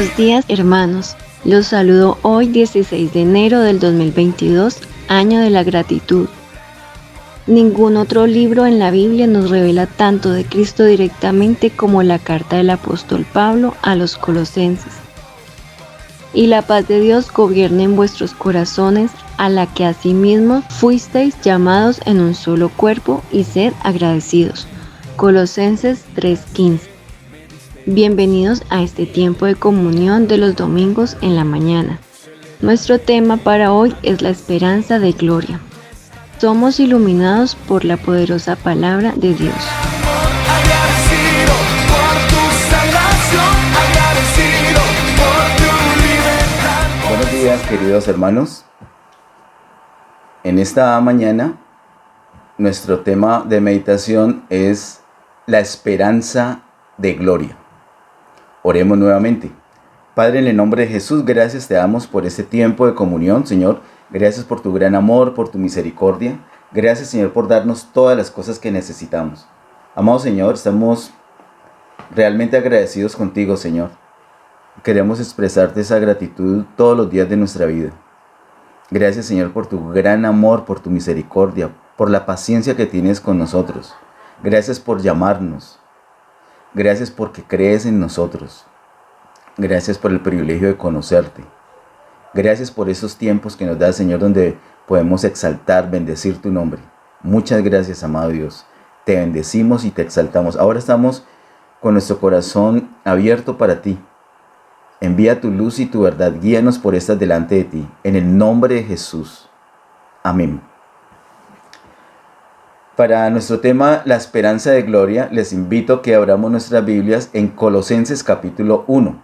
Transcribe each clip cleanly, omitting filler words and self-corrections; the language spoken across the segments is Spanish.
Buenos días, hermanos. Los saludo hoy 16 de enero del 2022, año de la gratitud. Ningún otro libro en la Biblia nos revela tanto de Cristo directamente como la carta del apóstol Pablo a los Colosenses. Y la paz de Dios gobierne en vuestros corazones, a la que asimismo fuisteis llamados en un solo cuerpo, y sed agradecidos. Colosenses 3:15. Bienvenidos a este tiempo de comunión de los domingos en la mañana. Nuestro tema para hoy es la esperanza de gloria. Somos iluminados por la poderosa palabra de Dios. Buenos días, queridos hermanos. En esta mañana, nuestro tema de meditación es la esperanza de gloria. Oremos nuevamente. Padre, en el nombre de Jesús, gracias te damos por este tiempo de comunión, Señor. Gracias por tu gran amor, por tu misericordia. Gracias, Señor, por darnos todas las cosas que necesitamos. Amado Señor, estamos realmente agradecidos contigo, Señor. Queremos expresarte esa gratitud todos los días de nuestra vida. Gracias, Señor, por tu gran amor, por tu misericordia, por la paciencia que tienes con nosotros. Gracias por llamarnos. Gracias porque crees en nosotros. Gracias por el privilegio de conocerte. Gracias por esos tiempos que nos das, Señor, donde podemos exaltar, bendecir tu nombre. Muchas gracias, amado Dios. Te bendecimos y te exaltamos. Ahora estamos con nuestro corazón abierto para ti. Envía tu luz y tu verdad. Guíanos por estas delante de ti. En el nombre de Jesús. Amén. Para nuestro tema, la esperanza de gloria, les invito a que abramos nuestras Biblias en Colosenses capítulo 1.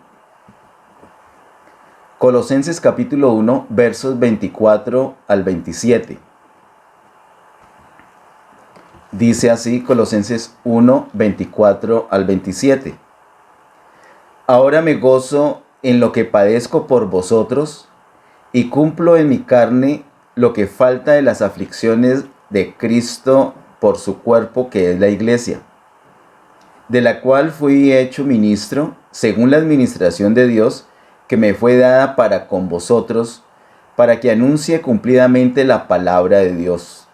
Colosenses capítulo 1, versos 24 al 27. Dice así Colosenses 1, 24 al 27. Ahora me gozo en lo que padezco por vosotros y cumplo en mi carne lo que falta de las aflicciones de Cristo por su cuerpo, que es la iglesia, de la cual fui hecho ministro según la administración de Dios que me fue dada para con vosotros, para que anuncie cumplidamente la palabra de Dios,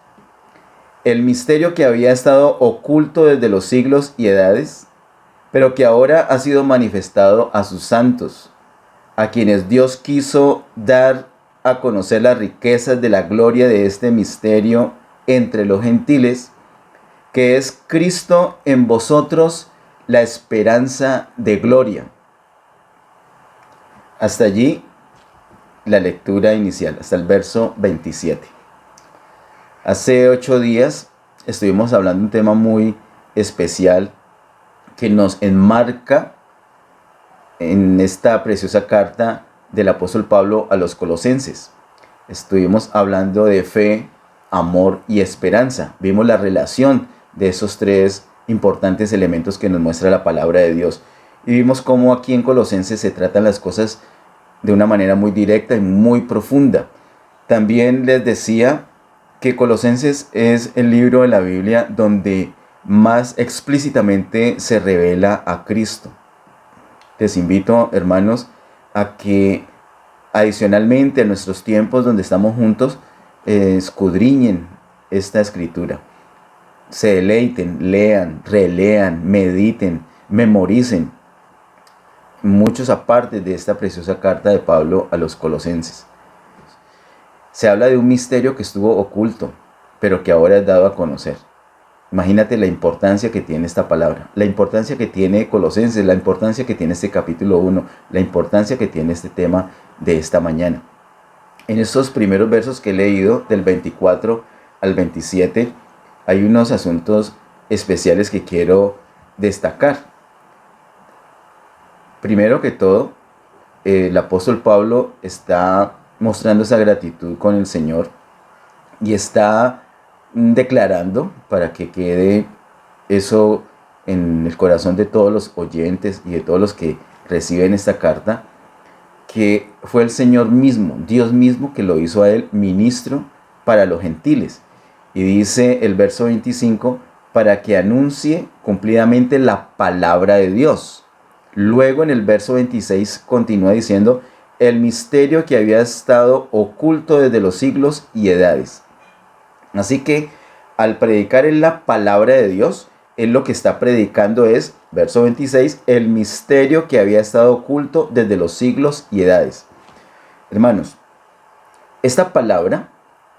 el misterio que había estado oculto desde los siglos y edades, pero que ahora ha sido manifestado a sus santos, a quienes Dios quiso dar a conocer las riquezas de la gloria de este misterio entre los gentiles, que es Cristo en vosotros, la esperanza de gloria. Hasta allí la lectura inicial, hasta el verso 27. Hace 8 días estuvimos hablando de un tema muy especial que nos enmarca en esta preciosa carta del apóstol Pablo a los Colosenses. Estuvimos hablando de fe, amor y esperanza. Vimos la relación de esos tres importantes elementos que nos muestra la palabra de Dios. Y vimos cómo aquí en Colosenses se tratan las cosas de una manera muy directa y muy profunda. También les decía que Colosenses es el libro de la Biblia donde más explícitamente se revela a Cristo. Les invito, hermanos, a que adicionalmente a nuestros tiempos donde estamos juntos, escudriñen esta escritura. Se deleiten, lean, relean, mediten, memoricen muchos apartes de esta preciosa carta de Pablo a los Colosenses. Se habla de un misterio que estuvo oculto, pero que ahora es dado a conocer. Imagínate la importancia que tiene esta palabra, la importancia que tiene Colosenses, la importancia que tiene este capítulo 1, la importancia que tiene este tema de esta mañana. En estos primeros versos que he leído, del 24 al 27, hay unos asuntos especiales que quiero destacar. Primero que todo, el apóstol Pablo está mostrando esa gratitud con el Señor y está declarando, para que quede eso en el corazón de todos los oyentes y de todos los que reciben esta carta, que fue el Señor mismo, Dios mismo, que lo hizo a él ministro para los gentiles. Y dice el verso 25, para que anuncie cumplidamente la palabra de Dios. Luego en el verso 26 continúa diciendo, el misterio que había estado oculto desde los siglos y edades. Así que al predicar en la palabra de Dios, él lo que está predicando es, verso 26, el misterio que había estado oculto desde los siglos y edades. Hermanos, esta palabra,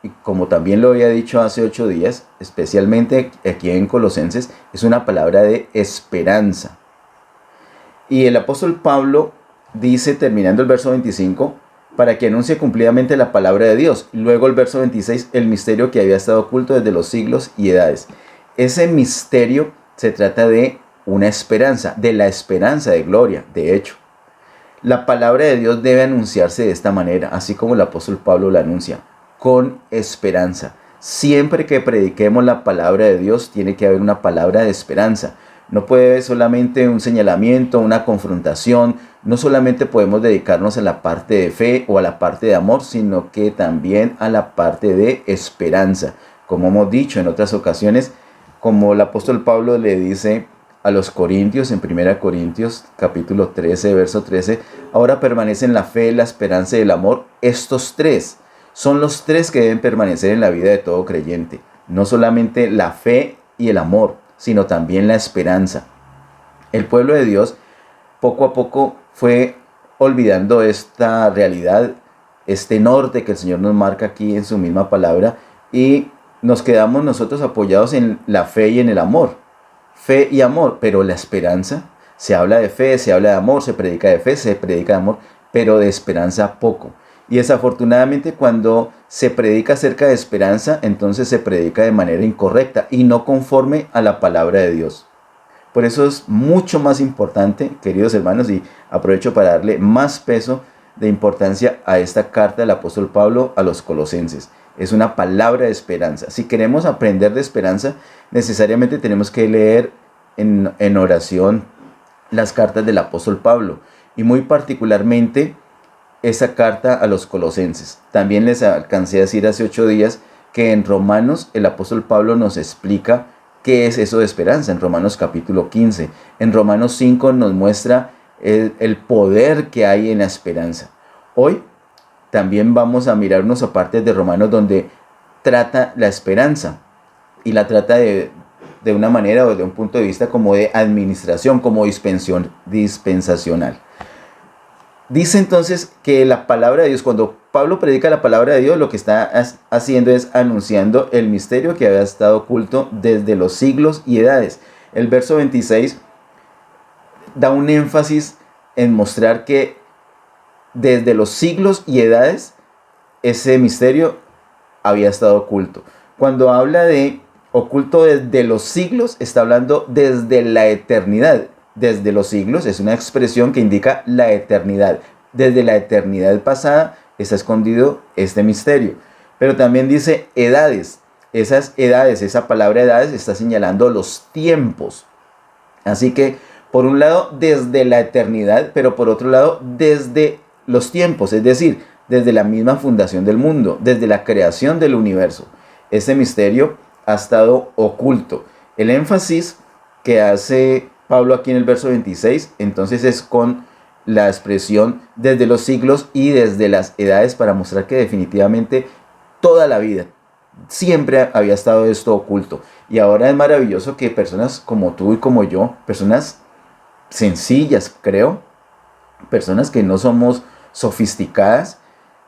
y como también lo había dicho hace 8 días, especialmente aquí en Colosenses, es una palabra de esperanza. Y el apóstol Pablo dice, terminando el verso 25, para que anuncie cumplidamente la palabra de Dios. Luego el verso 26, el misterio que había estado oculto desde los siglos y edades. Ese misterio se trata de una esperanza, de la esperanza de gloria, de hecho. La palabra de Dios debe anunciarse de esta manera, así como el apóstol Pablo la anuncia, con esperanza. Siempre que prediquemos la palabra de Dios, tiene que haber una palabra de esperanza. No puede haber solamente un señalamiento, una confrontación. No solamente podemos dedicarnos a la parte de fe o a la parte de amor, sino que también a la parte de esperanza. Como hemos dicho en otras ocasiones, como el apóstol Pablo le dice a los corintios en 1 Corintios capítulo 13, verso 13, ahora permanecen la fe, la esperanza y el amor. Estos tres son los tres que deben permanecer en la vida de todo creyente. No solamente la fe y el amor, sino también la esperanza. El pueblo de Dios poco a poco fue olvidando esta realidad, este norte que el Señor nos marca aquí en su misma palabra, y nos quedamos nosotros apoyados en la fe y en el amor. Fe y amor, pero la esperanza, se habla de fe, se habla de amor, se predica de fe, se predica de amor, pero de esperanza poco. Y desafortunadamente cuando se predica acerca de esperanza, entonces se predica de manera incorrecta y no conforme a la palabra de Dios. Por eso es mucho más importante, queridos hermanos, y aprovecho para darle más peso de importancia a esta carta del apóstol Pablo a los colosenses. Es una palabra de esperanza. Si queremos aprender de esperanza, necesariamente tenemos que leer en oración las cartas del apóstol Pablo, y muy particularmente esa carta a los colosenses. También les alcancé a decir hace 8 días que en Romanos el apóstol Pablo nos explica qué es eso de esperanza, en Romanos capítulo 15. En Romanos 5 nos muestra el poder que hay en la esperanza. Hoy también vamos a mirar unos apartes de Romanos donde trata la esperanza, y la trata de una manera o de un punto de vista como de administración, como dispensacional. Dice entonces que la palabra de Dios, cuando Pablo predica la palabra de Dios, lo que está haciendo es anunciando el misterio que había estado oculto desde los siglos y edades. El verso 26 da un énfasis en mostrar que desde los siglos y edades ese misterio había estado oculto. Cuando habla de oculto desde los siglos, está hablando desde la eternidad. Desde los siglos es una expresión que indica la eternidad. Desde la eternidad pasada está escondido este misterio. Pero también dice edades. Esas edades, esa palabra edades está señalando los tiempos. Así que por un lado desde la eternidad, pero por otro lado desde los tiempos, es decir, desde la misma fundación del mundo, desde la creación del universo. Este misterio ha estado oculto. El énfasis que hace Pablo aquí en el verso 26, entonces es con la expresión desde los siglos y desde las edades, para mostrar que definitivamente toda la vida siempre había estado esto oculto. Y ahora es maravilloso que personas como tú y como yo, personas sencillas, creo, personas que no somos sofisticadas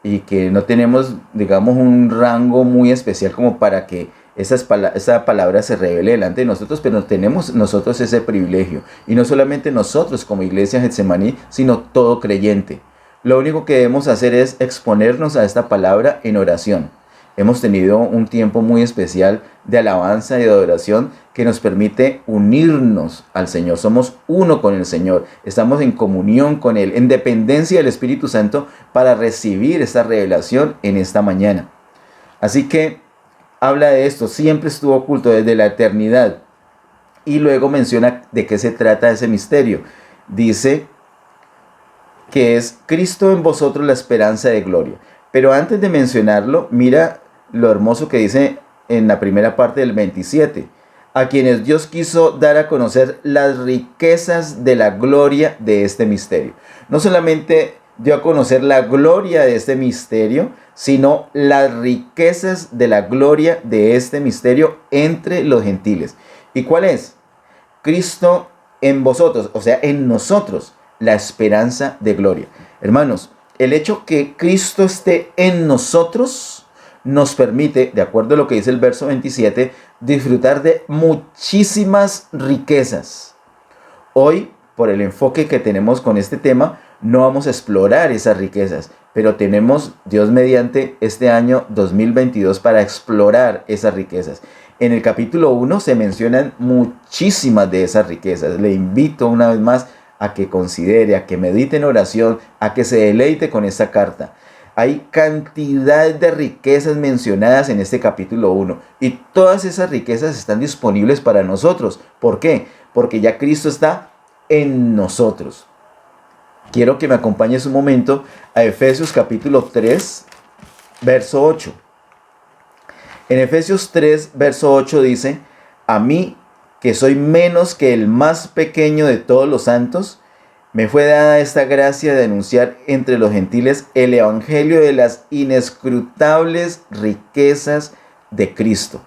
y que no tenemos, digamos, un rango muy especial como para que esa palabra se revele delante de nosotros, pero tenemos nosotros ese privilegio. Y no solamente nosotros como Iglesia Getsemaní, sino todo creyente. Lo único que debemos hacer es exponernos a esta palabra en oración. Hemos tenido un tiempo muy especial de alabanza y de adoración que nos permite unirnos al Señor. Somos uno con el Señor. Estamos en comunión con Él, en dependencia del Espíritu Santo, para recibir esta revelación en esta mañana. Así que habla de esto, siempre estuvo oculto desde la eternidad. Y luego menciona de qué se trata ese misterio. Dice que es Cristo en vosotros, la esperanza de gloria. Pero antes de mencionarlo, mira lo hermoso que dice en la primera parte del 27. a quienes Dios quiso dar a conocer las riquezas de la gloria de este misterio. No solamente dio a conocer la gloria de este misterio, sino las riquezas de la gloria de este misterio entre los gentiles. ¿Y cuál es? Cristo en vosotros, o sea, en nosotros, la esperanza de gloria. Hermanos, el hecho que Cristo esté en nosotros nos permite, de acuerdo a lo que dice el verso 27, disfrutar de muchísimas riquezas. Hoy, por el enfoque que tenemos con este tema, no vamos a explorar esas riquezas, pero tenemos, Dios mediante, este año 2022 para explorar esas riquezas. En el capítulo 1 se mencionan muchísimas de esas riquezas. Le invito una vez más a que considere, a que medite en oración, a que se deleite con esta carta. Hay cantidad de riquezas mencionadas en este capítulo 1 y todas esas riquezas están disponibles para nosotros. ¿Por qué? Porque ya Cristo está en nosotros. Quiero que me acompañes un momento a Efesios capítulo 3, verso 8. En Efesios 3, verso 8 dice: a mí, que soy menos que el más pequeño de todos los santos, me fue dada esta gracia de anunciar entre los gentiles el evangelio de las inescrutables riquezas de Cristo.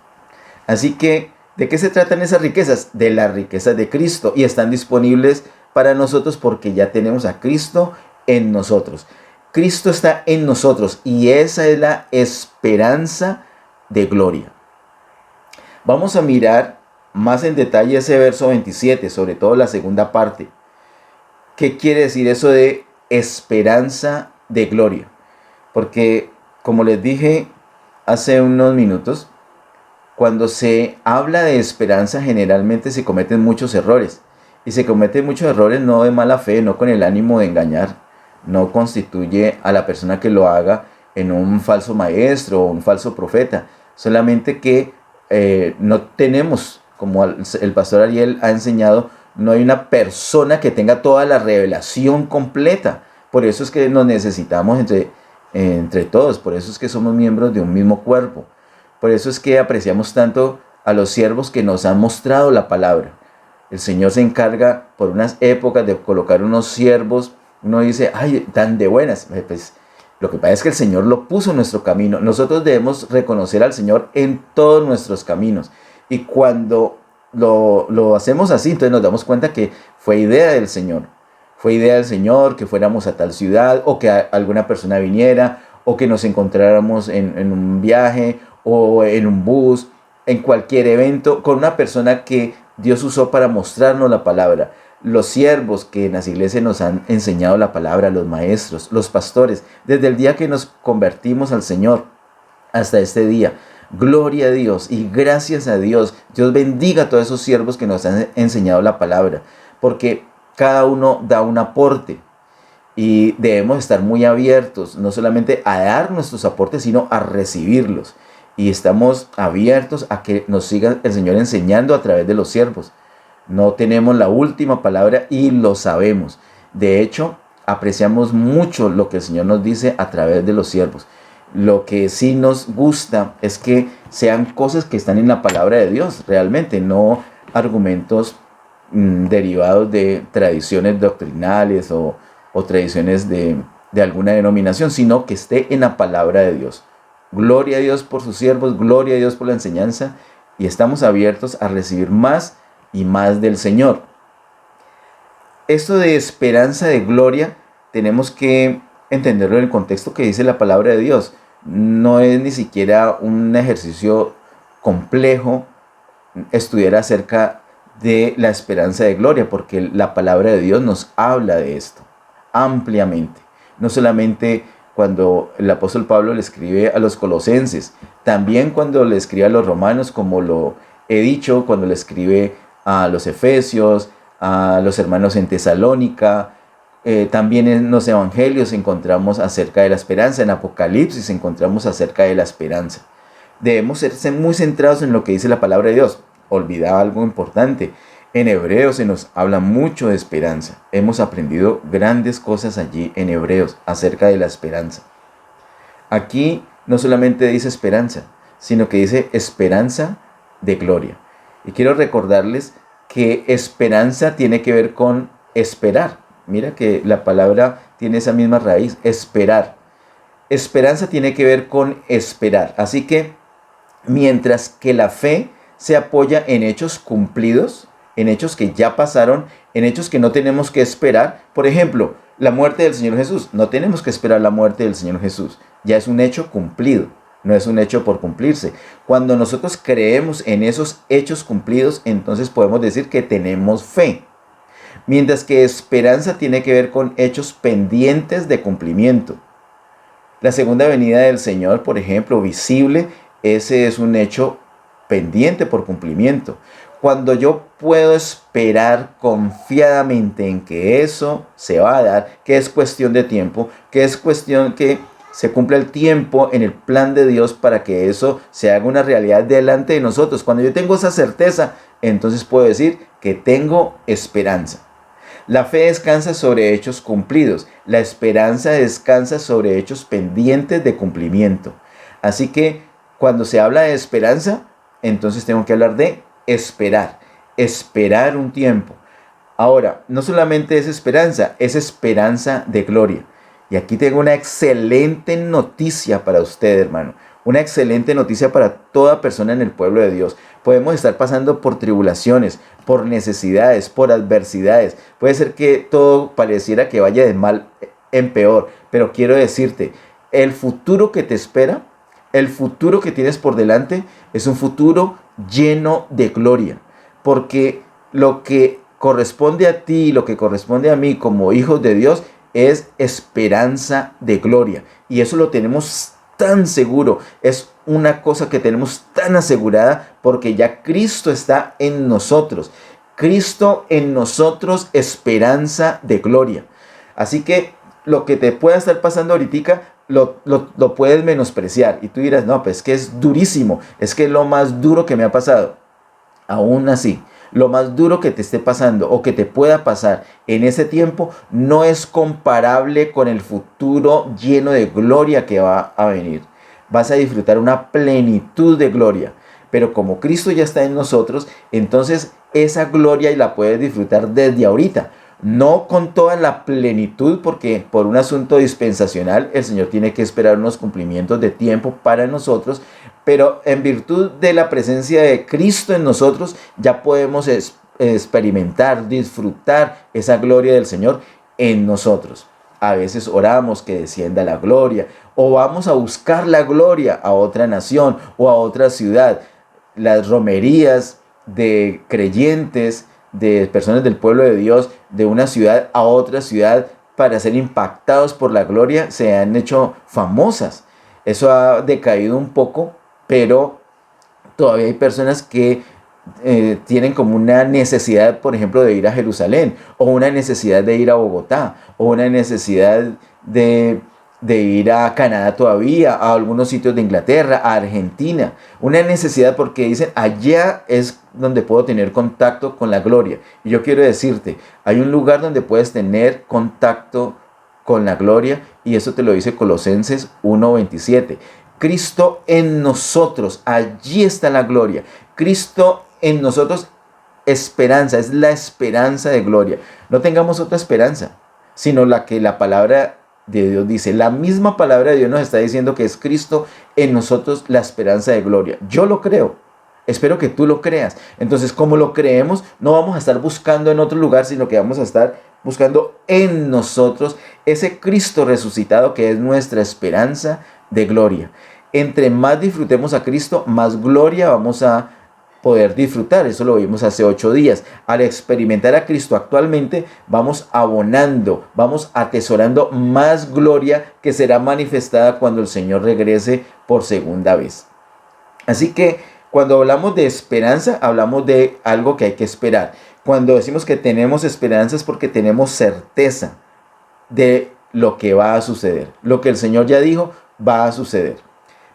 Así que, ¿de qué se tratan esas riquezas? De las riquezas de Cristo, y están disponibles para nosotros porque ya tenemos a Cristo en nosotros. Cristo está en nosotros y esa es la esperanza de gloria. Vamos a mirar más en detalle ese verso 27, sobre todo la segunda parte. ¿Qué quiere decir eso de esperanza de gloria? Porque, como les dije hace unos minutos, cuando se habla de esperanza generalmente se cometen muchos errores. Y se cometen muchos errores no de mala fe, no con el ánimo de engañar. No constituye a la persona que lo haga en un falso maestro o un falso profeta. Solamente que no tenemos, como el pastor Ariel ha enseñado, no hay una persona que tenga toda la revelación completa. Por eso es que nos necesitamos entre todos. Por eso es que somos miembros de un mismo cuerpo. Por eso es que apreciamos tanto a los siervos que nos han mostrado la palabra. El Señor se encarga por unas épocas de colocar unos siervos. Uno dice, ay, tan de buenas. Pues lo que pasa es que el Señor lo puso en nuestro camino. Nosotros debemos reconocer al Señor en todos nuestros caminos. Y cuando lo hacemos así, entonces nos damos cuenta que fue idea del Señor. Fue idea del Señor que fuéramos a tal ciudad, o que alguna persona viniera, o que nos encontráramos en un viaje, o en un bus, en cualquier evento, con una persona que Dios usó para mostrarnos la palabra. Los siervos que en las iglesias nos han enseñado la palabra, los maestros, los pastores, desde el día que nos convertimos al Señor hasta este día. Gloria a Dios y gracias a Dios. Dios bendiga a todos esos siervos que nos han enseñado la palabra, porque cada uno da un aporte y debemos estar muy abiertos, no solamente a dar nuestros aportes, sino a recibirlos. Y estamos abiertos a que nos siga el Señor enseñando a través de los siervos. No tenemos la última palabra y lo sabemos. De hecho, apreciamos mucho lo que el Señor nos dice a través de los siervos. Lo que sí nos gusta es que sean cosas que están en la palabra de Dios, realmente, no argumentos derivados de tradiciones doctrinales o tradiciones de alguna denominación, sino que esté en la palabra de Dios. Gloria a Dios por sus siervos, gloria a Dios por la enseñanza, y estamos abiertos a recibir más y más del Señor. Esto de esperanza de gloria tenemos que entenderlo en el contexto que dice la palabra de Dios. No es ni siquiera un ejercicio complejo estudiar acerca de la esperanza de gloria, porque la palabra de Dios nos habla de esto ampliamente. No solamente cuando el apóstol Pablo le escribe a los colosenses, también cuando le escribe a los romanos, como lo he dicho, cuando le escribe a los efesios, a los hermanos en Tesalónica, también en los evangelios encontramos acerca de la esperanza, en Apocalipsis encontramos acerca de la esperanza. Debemos ser muy centrados en lo que dice la palabra de Dios. Olvidaba algo importante. En Hebreos se nos habla mucho de esperanza. Hemos aprendido grandes cosas allí en Hebreos acerca de la esperanza. Aquí no solamente dice esperanza, sino que dice esperanza de gloria. Y quiero recordarles que esperanza tiene que ver con esperar. Mira que la palabra tiene esa misma raíz, esperar. Esperanza tiene que ver con esperar. Así que mientras que la fe se apoya en hechos cumplidos, en hechos que ya pasaron, en hechos que no tenemos que esperar. Por ejemplo, la muerte del Señor Jesús. No tenemos que esperar la muerte del Señor Jesús. Ya es un hecho cumplido, no es un hecho por cumplirse. Cuando nosotros creemos en esos hechos cumplidos, entonces podemos decir que tenemos fe. Mientras que esperanza tiene que ver con hechos pendientes de cumplimiento. La segunda venida del Señor, por ejemplo, visible, ese es un hecho pendiente por cumplimiento. Cuando yo puedo esperar confiadamente en que eso se va a dar, que es cuestión de tiempo, que es cuestión que se cumpla el tiempo en el plan de Dios para que eso se haga una realidad delante de nosotros. Cuando yo tengo esa certeza, entonces puedo decir que tengo esperanza. La fe descansa sobre hechos cumplidos. La esperanza descansa sobre hechos pendientes de cumplimiento. Así que cuando se habla de esperanza, entonces tengo que hablar de esperar. Esperar un tiempo. Ahora, no solamente es esperanza de gloria. Y aquí tengo una excelente noticia para usted, hermano. Una excelente noticia para toda persona en el pueblo de Dios. Podemos estar pasando por tribulaciones, por necesidades, por adversidades. Puede ser que todo pareciera que vaya de mal en peor. Pero quiero decirte, el futuro que te espera, el futuro que tienes por delante, es un futuro lleno de gloria. Porque lo que corresponde a ti, lo que corresponde a mí como hijos de Dios, es esperanza de gloria. Y eso lo tenemos tan seguro, es una cosa que tenemos tan asegurada porque ya Cristo está en nosotros. Cristo en nosotros, esperanza de gloria. Así que lo que te pueda estar pasando ahorita lo puedes menospreciar y tú dirás, no, pues es que es durísimo, es que es lo más duro que me ha pasado. Aún así, lo más duro que te esté pasando o que te pueda pasar en ese tiempo no es comparable con el futuro lleno de gloria que va a venir. Vas a disfrutar una plenitud de gloria. Pero como Cristo ya está en nosotros, entonces esa gloria la puedes disfrutar desde ahorita. No con toda la plenitud, porque por un asunto dispensacional el Señor tiene que esperar unos cumplimientos de tiempo para nosotros, pero en virtud de la presencia de Cristo en nosotros ya podemos experimentar, disfrutar esa gloria del Señor en nosotros. A veces oramos que descienda la gloria, o vamos a buscar la gloria a otra nación o a otra ciudad. Las romerías de creyentes, de personas del pueblo de Dios, de una ciudad a otra ciudad para ser impactados por la gloria, se han hecho famosas. Eso ha decaído un poco, pero todavía hay personas que tienen como una necesidad, por ejemplo, de ir a Jerusalén, o una necesidad de ir a Bogotá, o una necesidad de ir a Canadá todavía, a algunos sitios de Inglaterra, a Argentina. Una necesidad porque dicen, allá es donde puedo tener contacto con la gloria. Y yo quiero decirte, hay un lugar donde puedes tener contacto con la gloria, y eso te lo dice Colosenses 1:27. Cristo en nosotros, allí está la gloria. Cristo en nosotros, esperanza, es la esperanza de gloria. No tengamos otra esperanza, sino la que la palabra de Dios dice. La misma palabra de Dios nos está diciendo que es Cristo en nosotros la esperanza de gloria. Yo lo creo. Espero que tú lo creas. Entonces, como lo creemos, no vamos a estar buscando en otro lugar, sino que vamos a estar buscando en nosotros ese Cristo resucitado que es nuestra esperanza de gloria. Entre más disfrutemos a Cristo, más gloria vamos a poder disfrutar. Eso lo vimos hace 8 días. Al experimentar a Cristo actualmente, vamos abonando, vamos atesorando más gloria que será manifestada cuando el Señor regrese por segunda vez. Así que cuando hablamos de esperanza, hablamos de algo que hay que esperar. Cuando decimos que tenemos esperanza es porque tenemos certeza de lo que va a suceder. Lo que el Señor ya dijo va a suceder.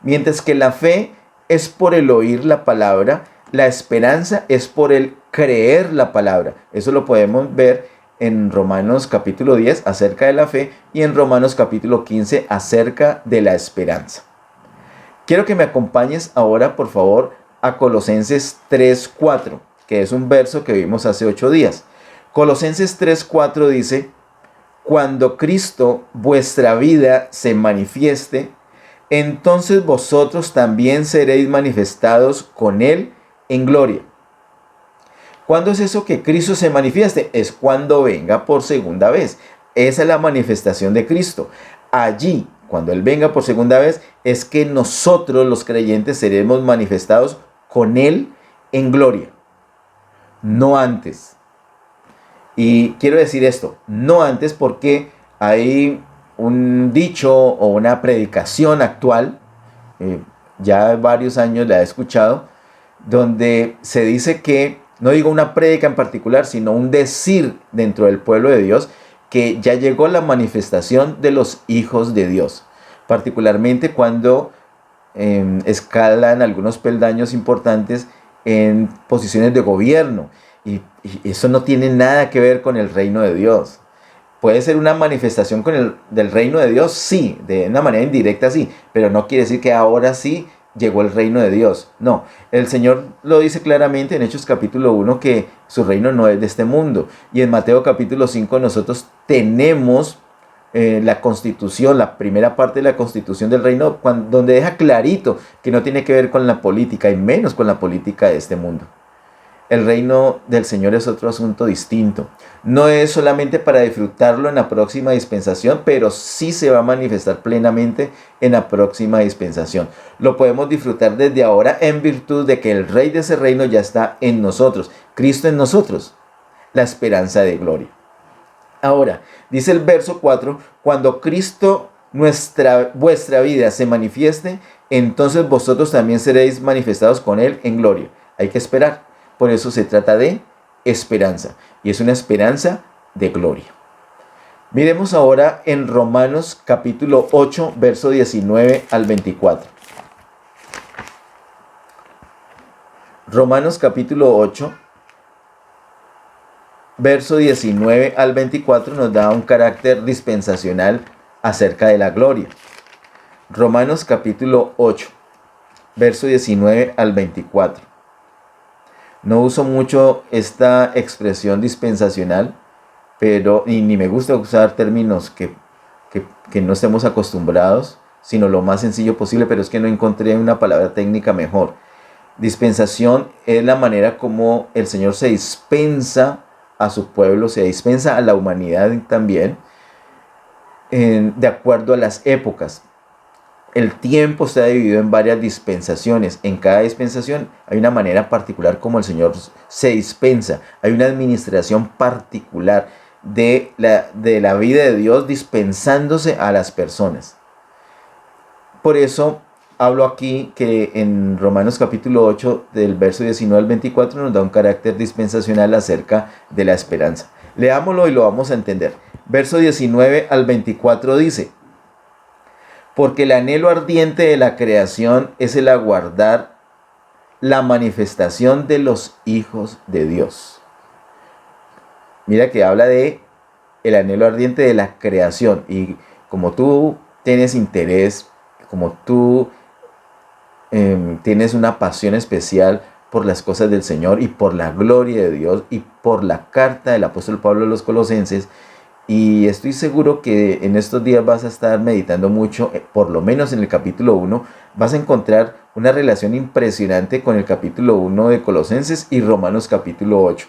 Mientras que la fe es por el oír la palabra, la esperanza es por el creer la palabra. Eso lo podemos ver en Romanos capítulo 10 acerca de la fe y en Romanos capítulo 15 acerca de la esperanza. Quiero que me acompañes ahora, por favor, a Colosenses 3:4. que es un verso que vimos hace 8 días. Colosenses 3:4 dice: cuando Cristo, vuestra vida, se manifieste, entonces vosotros también seréis manifestados con Él en gloria. ¿Cuándo es eso que Cristo se manifieste? Es cuando venga por segunda vez. Esa es la manifestación de Cristo. Allí, cuando Él venga por segunda vez, es que nosotros los creyentes seremos manifestados con Él en gloria. No antes. Y quiero decir esto, no antes, porque hay un dicho o una predicación actual, ya varios años la he escuchado, donde se dice que, no digo una prédica en particular, sino un decir dentro del pueblo de Dios, que ya llegó la manifestación de los hijos de Dios, particularmente cuando escalan algunos peldaños importantes en posiciones de gobierno, y eso no tiene nada que ver con el reino de Dios. Puede ser una manifestación del reino de Dios, sí, de una manera indirecta, sí, pero no quiere decir que ahora sí llegó el reino de Dios. No, el Señor lo dice claramente en Hechos capítulo 1 que su reino no es de este mundo. Y en Mateo capítulo 5 nosotros tenemos la constitución, la primera parte de la constitución del reino, donde deja clarito que no tiene que ver con la política y menos con la política de este mundo. El reino del Señor es otro asunto distinto. No es solamente para disfrutarlo en la próxima dispensación, pero sí se va a manifestar plenamente en la próxima dispensación. Lo podemos disfrutar desde ahora en virtud de que el Rey de ese reino ya está en nosotros. Cristo en nosotros, la esperanza de gloria. Ahora, dice el verso 4, cuando Cristo vuestra vida se manifieste, entonces vosotros también seréis manifestados con Él en gloria. Hay que esperar. Por eso se trata de esperanza, y es una esperanza de gloria. Miremos ahora en Romanos capítulo 8, verso 19 al 24. Romanos capítulo 8, verso 19 al 24 nos da un carácter dispensacional acerca de la gloria. Romanos capítulo 8, verso 19 al 24. No uso mucho esta expresión dispensacional, pero ni me gusta usar términos que no estemos acostumbrados, sino lo más sencillo posible, pero es que no encontré una palabra técnica mejor. Dispensación es la manera como el Señor se dispensa a su pueblo, se dispensa a la humanidad también, de acuerdo a las épocas. El tiempo está dividido en varias dispensaciones. En cada dispensación hay una manera particular como el Señor se dispensa. Hay una administración particular de la vida de Dios dispensándose a las personas. Por eso hablo aquí que en Romanos capítulo 8, del verso 19 al 24, nos da un carácter dispensacional acerca de la esperanza. Leámoslo y lo vamos a entender. Verso 19 al 24 dice: porque el anhelo ardiente de la creación es el aguardar la manifestación de los hijos de Dios. Mira que habla de el anhelo ardiente de la creación. Y como tú tienes interés, como tú tienes una pasión especial por las cosas del Señor y por la gloria de Dios y por la carta del apóstol Pablo a los Colosenses, y estoy seguro que en estos días vas a estar meditando mucho, por lo menos en el capítulo 1, vas a encontrar una relación impresionante con el capítulo 1 de Colosenses y Romanos capítulo 8.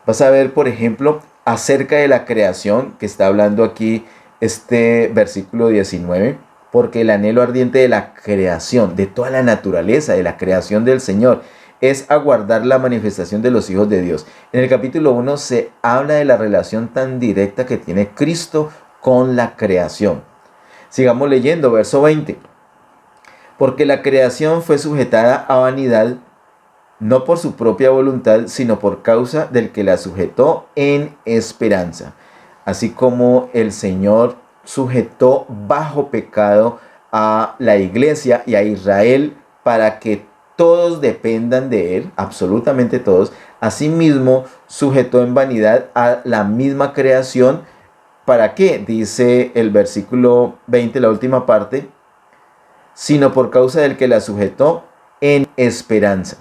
Vas a ver, por ejemplo, acerca de la creación, que está hablando aquí este versículo 19, porque el anhelo ardiente de la creación, de toda la naturaleza, de la creación del Señor, es aguardar la manifestación de los hijos de Dios. En el capítulo 1 se habla de la relación tan directa que tiene Cristo con la creación. Sigamos leyendo, verso 20. Porque la creación fue sujetada a vanidad, no por su propia voluntad, sino por causa del que la sujetó en esperanza. Así como el Señor sujetó bajo pecado a la iglesia y a Israel para que todos dependan de Él, absolutamente todos. Asimismo, sujetó en vanidad a la misma creación. ¿Para qué? Dice el versículo 20, la última parte, sino por causa del que la sujetó en esperanza.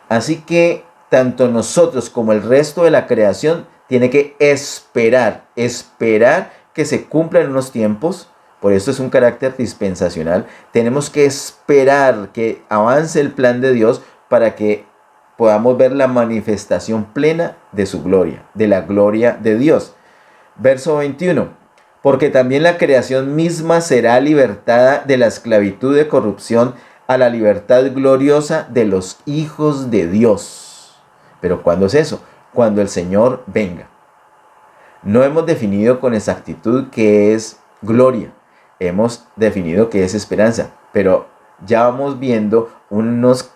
Así que tanto nosotros como el resto de la creación tiene que esperar que se cumplan unos tiempos. Por eso es un carácter dispensacional. Tenemos que esperar que avance el plan de Dios para que podamos ver la manifestación plena de su gloria, de la gloria de Dios. Verso 21. Porque también la creación misma será libertada de la esclavitud de corrupción a la libertad gloriosa de los hijos de Dios. ¿Pero cuándo es eso? Cuando el Señor venga. No hemos definido con exactitud qué es gloria. Hemos definido qué es esperanza. Pero ya vamos viendo unos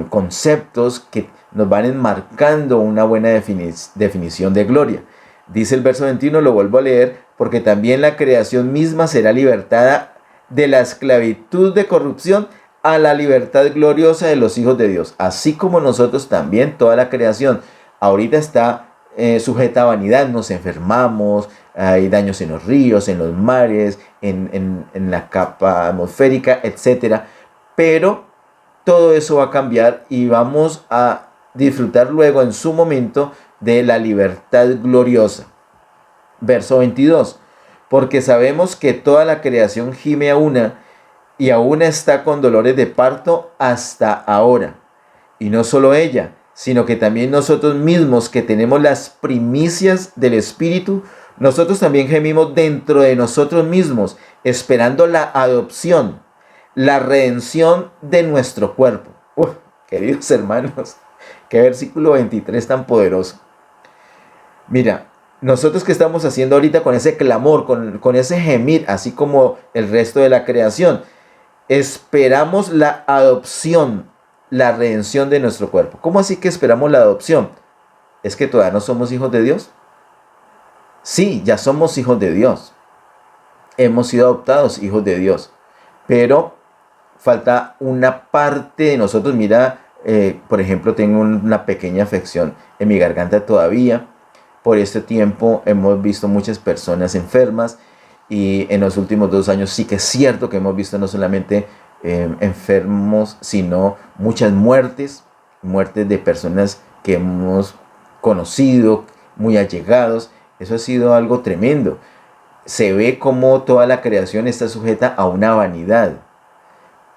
conceptos que nos van enmarcando una buena definición de gloria. Dice el verso 21, lo vuelvo a leer, porque también la creación misma será libertada de la esclavitud de corrupción a la libertad gloriosa de los hijos de Dios. Así como nosotros también, toda la creación ahorita está sujeta a vanidad, nos enfermamos, hay daños en los ríos, en los mares, en la capa atmosférica, etc. Pero todo eso va a cambiar y vamos a disfrutar luego en su momento de la libertad gloriosa. Verso 22. Porque sabemos que toda la creación gime a una y aún está con dolores de parto hasta ahora. Y no solo ella, sino que también nosotros mismos que tenemos las primicias del Espíritu, nosotros también gemimos dentro de nosotros mismos, esperando la adopción, la redención de nuestro cuerpo. Queridos hermanos, qué versículo 23 tan poderoso. Mira, nosotros que estamos haciendo ahorita con ese clamor, con ese gemir, así como el resto de la creación, esperamos la adopción, la redención de nuestro cuerpo. ¿Cómo así que esperamos la adopción? ¿Es que todavía no somos hijos de Dios? Sí, ya somos hijos de Dios. Hemos sido adoptados hijos de Dios. Pero falta una parte de nosotros. Mira, por ejemplo, tengo una pequeña afección en mi garganta todavía. Por este tiempo hemos visto muchas personas enfermas y en los últimos 2 años sí que es cierto que hemos visto no solamente enfermos, sino muchas muertes de personas que hemos conocido, muy allegados. Eso ha sido algo tremendo. Se ve como toda la creación está sujeta a una vanidad,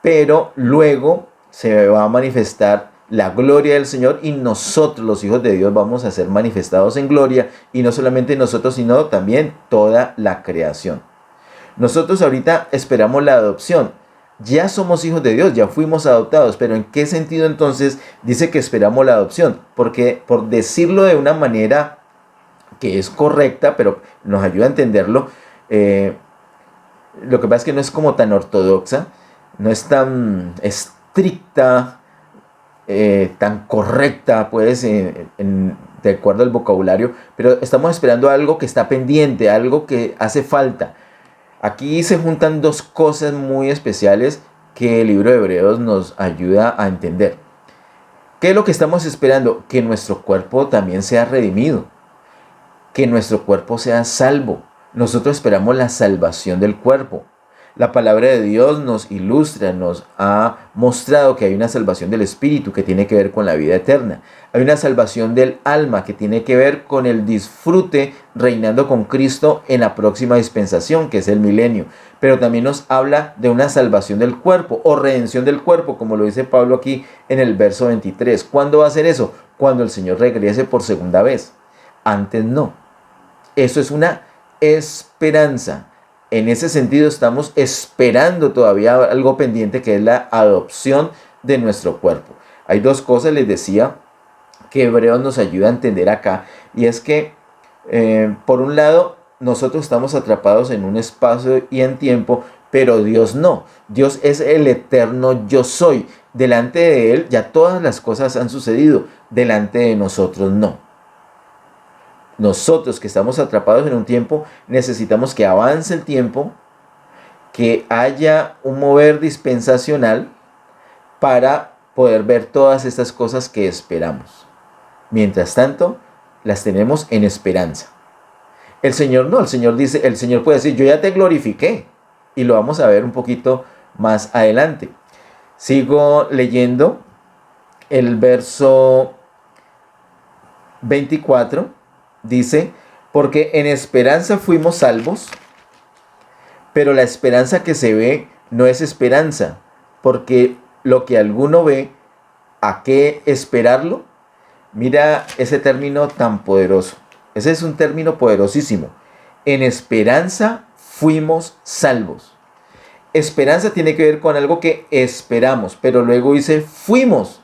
pero luego se va a manifestar la gloria del Señor y nosotros, los hijos de Dios, vamos a ser manifestados en gloria, y no solamente nosotros, sino también toda la creación. Nosotros ahorita esperamos la adopción. Ya somos hijos de Dios, ya fuimos adoptados, pero ¿en qué sentido entonces dice que esperamos la adopción? Porque, por decirlo de una manera que es correcta, pero nos ayuda a entenderlo, lo que pasa es que no es como tan ortodoxa, no es tan estricta, tan correcta, pues, de acuerdo al vocabulario, pero estamos esperando algo que está pendiente, algo que hace falta. Aquí se juntan dos cosas muy especiales que el libro de Hebreos nos ayuda a entender. ¿Qué es lo que estamos esperando? Que nuestro cuerpo también sea redimido, que nuestro cuerpo sea salvo. Nosotros esperamos la salvación del cuerpo. La palabra de Dios nos ilustra, nos ha mostrado que hay una salvación del espíritu que tiene que ver con la vida eterna. Hay una salvación del alma que tiene que ver con el disfrute reinando con Cristo en la próxima dispensación, que es el milenio. Pero también nos habla de una salvación del cuerpo o redención del cuerpo, como lo dice Pablo aquí en el verso 23. ¿Cuándo va a ser eso? Cuando el Señor regrese por segunda vez. Antes no. Eso es una esperanza. En ese sentido estamos esperando todavía algo pendiente, que es la adopción de nuestro cuerpo. Hay dos cosas, les decía, que Hebreos nos ayuda a entender acá. Y es que, por un lado, nosotros estamos atrapados en un espacio y en tiempo, pero Dios no. Dios es el eterno yo soy. Delante de Él ya todas las cosas han sucedido. Delante de nosotros no. Nosotros que estamos atrapados en un tiempo, necesitamos que avance el tiempo, que haya un mover dispensacional para poder ver todas estas cosas que esperamos. Mientras tanto, las tenemos en esperanza. El Señor no, el Señor dice, el Señor puede decir, yo ya te glorifiqué, y lo vamos a ver un poquito más adelante. Sigo leyendo el verso 24 dice, porque en esperanza fuimos salvos, pero la esperanza que se ve no es esperanza, porque lo que alguno ve, ¿a qué esperarlo? Mira ese término tan poderoso. Ese es un término poderosísimo. En esperanza fuimos salvos. Esperanza tiene que ver con algo que esperamos, pero luego dice fuimos,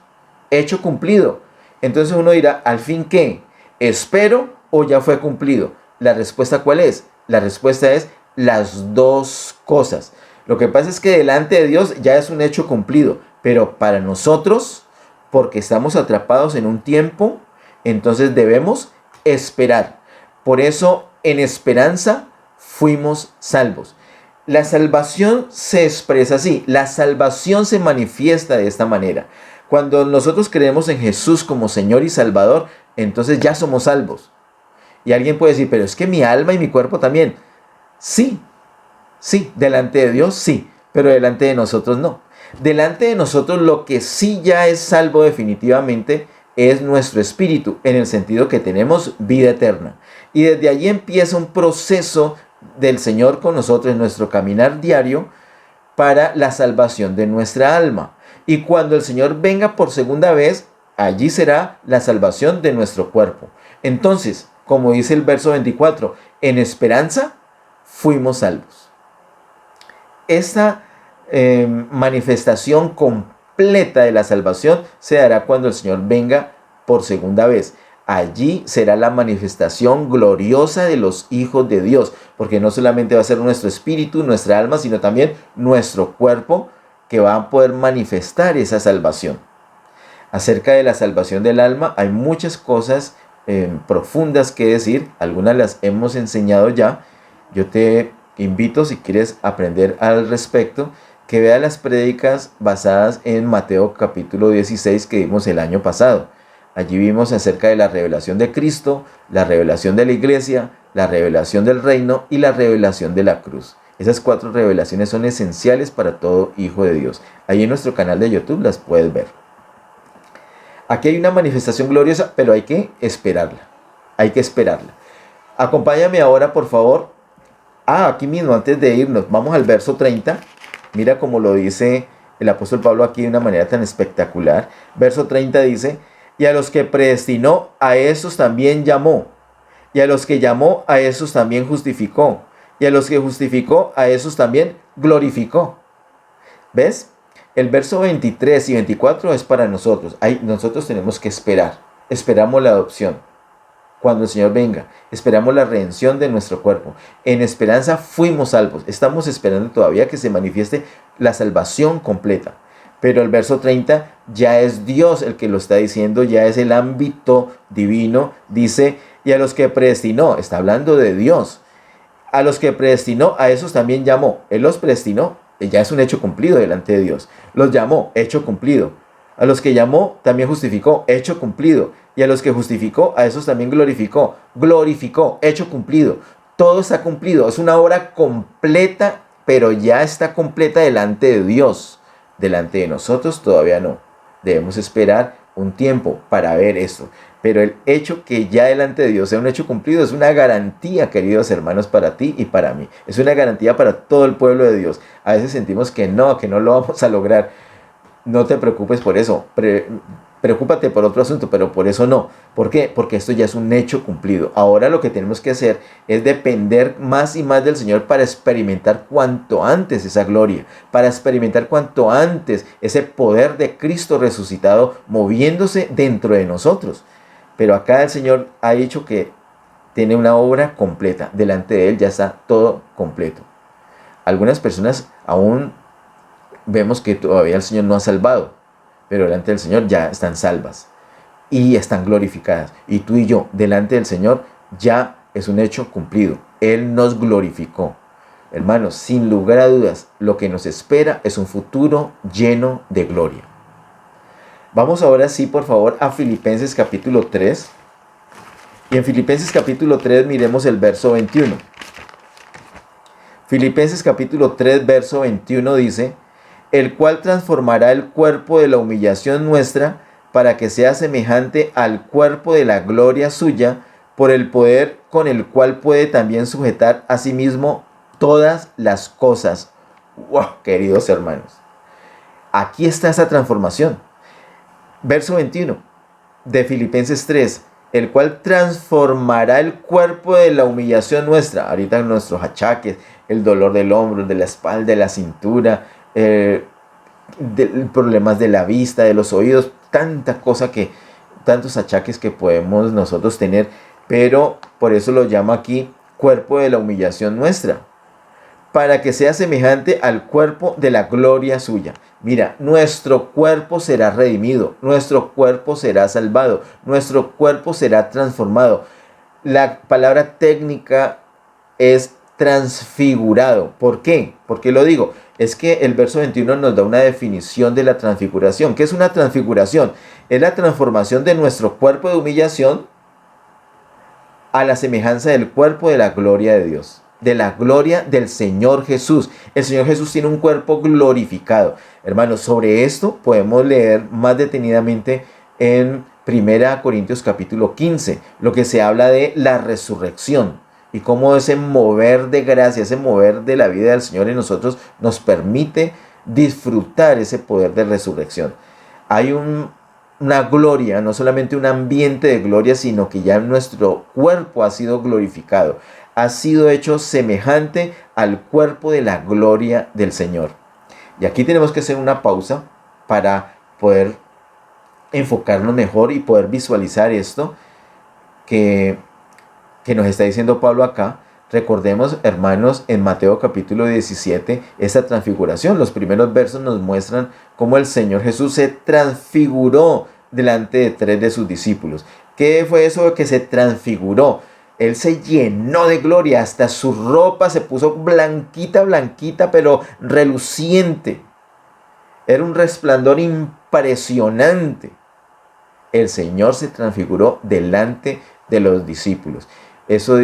hecho cumplido. Entonces uno dirá, ¿al fin qué? ¿Espero o ya fue cumplido? ¿La respuesta cuál es? La respuesta es las dos cosas. Lo que pasa es que delante de Dios ya es un hecho cumplido, pero para nosotros, porque estamos atrapados en un tiempo, entonces debemos esperar. Por eso, en esperanza fuimos salvos. La salvación se expresa así, la salvación se manifiesta de esta manera. Cuando nosotros creemos en Jesús como Señor y Salvador, entonces ya somos salvos. Y alguien puede decir, pero es que mi alma y mi cuerpo también. Sí, sí, delante de Dios sí, pero delante de nosotros no. Delante de nosotros lo que sí ya es salvo definitivamente es nuestro espíritu, en el sentido que tenemos vida eterna. Y desde allí empieza un proceso del Señor con nosotros en nuestro caminar diario para la salvación de nuestra alma. Y cuando el Señor venga por segunda vez, allí será la salvación de nuestro cuerpo. Entonces, como dice el verso 24, en esperanza fuimos salvos. Esta manifestación completa de la salvación se dará cuando el Señor venga por segunda vez. Allí será la manifestación gloriosa de los hijos de Dios, porque no solamente va a ser nuestro espíritu, nuestra alma, sino también nuestro cuerpo que va a poder manifestar esa salvación. Acerca de la salvación del alma hay muchas cosas profundas que decir, algunas las hemos enseñado ya. Yo te invito, si quieres aprender al respecto, que veas las prédicas basadas en Mateo capítulo 16 que vimos el año pasado. Allí vimos acerca de la revelación de Cristo, la revelación de la iglesia, la revelación del reino y la revelación de la cruz. Esas 4 revelaciones son esenciales para todo hijo de Dios. Ahí en nuestro canal de YouTube las puedes ver. Aquí hay una manifestación gloriosa, pero hay que esperarla. Hay que esperarla. Acompáñame ahora, por favor. Aquí mismo, antes de irnos, vamos al verso 30. Mira cómo lo dice el apóstol Pablo aquí de una manera tan espectacular. Verso 30 dice, y a los que predestinó, a esos también llamó. Y a los que llamó, a esos también justificó. Y a los que justificó, a esos también glorificó. ¿Ves? El verso 23 y 24 es para nosotros. Nosotros tenemos que esperar. Esperamos la adopción cuando el Señor venga. Esperamos la redención de nuestro cuerpo. En esperanza fuimos salvos. Estamos esperando todavía que se manifieste la salvación completa. Pero el verso 30 ya es Dios el que lo está diciendo, ya es el ámbito divino. Dice, y a los que predestinó, está hablando de Dios. A los que predestinó, a esos también llamó. Él los predestinó, ya es un hecho cumplido delante de Dios. Los llamó, hecho cumplido. A los que llamó, también justificó, hecho cumplido. Y a los que justificó, a esos también glorificó. Glorificó, hecho cumplido. Todo está cumplido, es una obra completa, pero ya está completa delante de Dios. Delante de nosotros todavía no. Debemos esperar un tiempo para ver esto. Pero el hecho que ya delante de Dios sea un hecho cumplido es una garantía, queridos hermanos, para ti y para mí. Es una garantía para todo el pueblo de Dios. A veces sentimos que no lo vamos a lograr. No te preocupes por eso. Preocúpate por otro asunto, pero por eso no. ¿Por qué? Porque esto ya es un hecho cumplido. Ahora lo que tenemos que hacer es depender más y más del Señor para experimentar cuanto antes esa gloria, para experimentar cuanto antes ese poder de Cristo resucitado moviéndose dentro de nosotros. Pero acá el Señor ha dicho que tiene una obra completa. Delante de Él ya está todo completo. Algunas personas aún vemos que todavía el Señor no ha salvado, pero delante del Señor ya están salvas y están glorificadas. Y tú y yo, delante del Señor, ya es un hecho cumplido. Él nos glorificó. Hermanos, sin lugar a dudas, lo que nos espera es un futuro lleno de gloria. Vamos ahora sí, por favor, a Filipenses capítulo 3. Y en Filipenses capítulo 3 miremos el verso 21. Filipenses capítulo 3, verso 21 dice, el cual transformará el cuerpo de la humillación nuestra para que sea semejante al cuerpo de la gloria suya, por el poder con el cual puede también sujetar a sí mismo todas las cosas. ¡Wow, queridos hermanos! Aquí está esa transformación. Verso 21 de Filipenses 3, el cual transformará el cuerpo de la humillación nuestra, ahorita nuestros achaques, el dolor del hombro, de la espalda, de la cintura, problemas de la vista, de los oídos, tantos achaques que podemos nosotros tener, pero por eso lo llama aquí cuerpo de la humillación nuestra, para que sea semejante al cuerpo de la gloria suya. Mira, nuestro cuerpo será redimido, nuestro cuerpo será salvado, nuestro cuerpo será transformado. La palabra técnica es transfigurado. ¿Por qué? ¿Por qué lo digo? Es que el verso 21 nos da una definición de la transfiguración. ¿Qué es una transfiguración? Es la transformación de nuestro cuerpo de humillación a la semejanza del cuerpo de la gloria de Dios, de la gloria del Señor Jesús. El Señor Jesús tiene un cuerpo glorificado. Hermanos, sobre esto podemos leer más detenidamente en 1 Corintios capítulo 15, lo que se habla de la resurrección y cómo ese mover de gracia, ese mover de la vida del Señor en nosotros nos permite disfrutar ese poder de resurrección. Hay una gloria, no solamente un ambiente de gloria, sino que ya nuestro cuerpo ha sido glorificado, ha sido hecho semejante al cuerpo de la gloria del Señor. Y aquí tenemos que hacer una pausa para poder enfocarnos mejor y poder visualizar esto que nos está diciendo Pablo acá. Recordemos, hermanos, en Mateo capítulo 17, esa transfiguración. Los primeros versos nos muestran cómo el Señor Jesús se transfiguró delante de 3 de sus discípulos. ¿Qué fue eso que se transfiguró? Él se llenó de gloria, hasta su ropa se puso blanquita, blanquita, pero reluciente. Era un resplandor impresionante. El Señor se transfiguró delante de los discípulos. Eso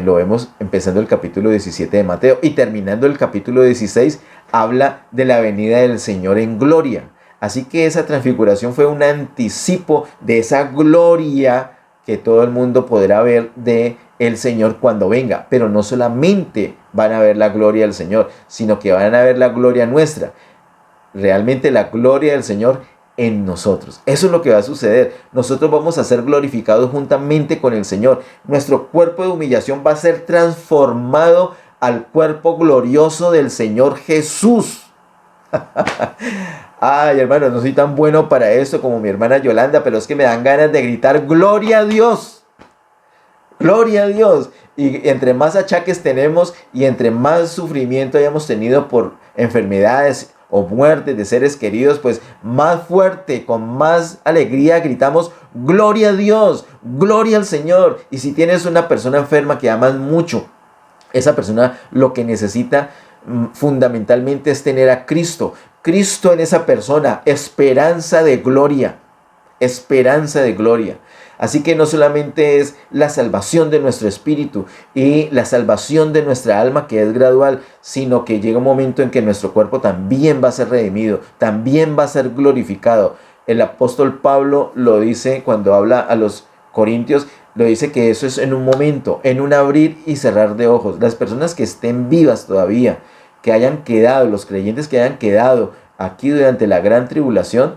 lo vemos empezando el capítulo 17 de Mateo y terminando el capítulo 16, habla de la venida del Señor en gloria. Así que esa transfiguración fue un anticipo de esa gloria que todo el mundo podrá ver de el Señor cuando venga. Pero no solamente van a ver la gloria del Señor, sino que van a ver la gloria nuestra. Realmente la gloria del Señor en nosotros. Eso es lo que va a suceder. Nosotros vamos a ser glorificados juntamente con el Señor. Nuestro cuerpo de humillación va a ser transformado al cuerpo glorioso del Señor Jesús. Ay, hermano, no soy tan bueno para eso como mi hermana Yolanda, pero es que me dan ganas de gritar ¡Gloria a Dios! ¡Gloria a Dios! Y entre más achaques tenemos y entre más sufrimiento hayamos tenido por enfermedades o muertes de seres queridos, pues más fuerte, con más alegría gritamos ¡Gloria a Dios! ¡Gloria al Señor! Y si tienes una persona enferma que amas mucho, esa persona lo que necesita fundamentalmente es tener a Cristo. Cristo en esa persona, esperanza de gloria, esperanza de gloria. Así que no solamente es la salvación de nuestro espíritu y la salvación de nuestra alma, que es gradual, sino que llega un momento en que nuestro cuerpo también va a ser redimido, también va a ser glorificado. El apóstol Pablo lo dice cuando habla a los Corintios, lo dice que eso es en un momento, en un abrir y cerrar de ojos. Las personas que estén vivas todavía, que hayan quedado, los creyentes que hayan quedado aquí durante la gran tribulación,